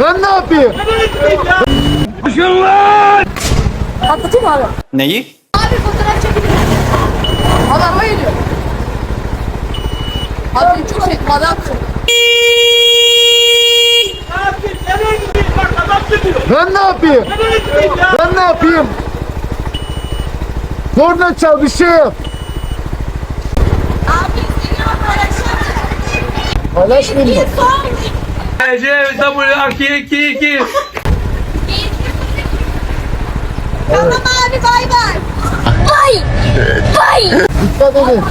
Ben ne yapayım? Koşun lan! Atlatayım mı abi? Neyi? Abi fotoğraf çekelim. Abi araba geliyor. Abi çok şey, adam çok. Ben ne yapayım? Ben ne yapayım? Korna çal, bir şey yap. Abi Instagram paylaşacağım. Paylaşmayayım mı? CW222. Tamam abi bay bay. Bay. Bay. Dikkat edin.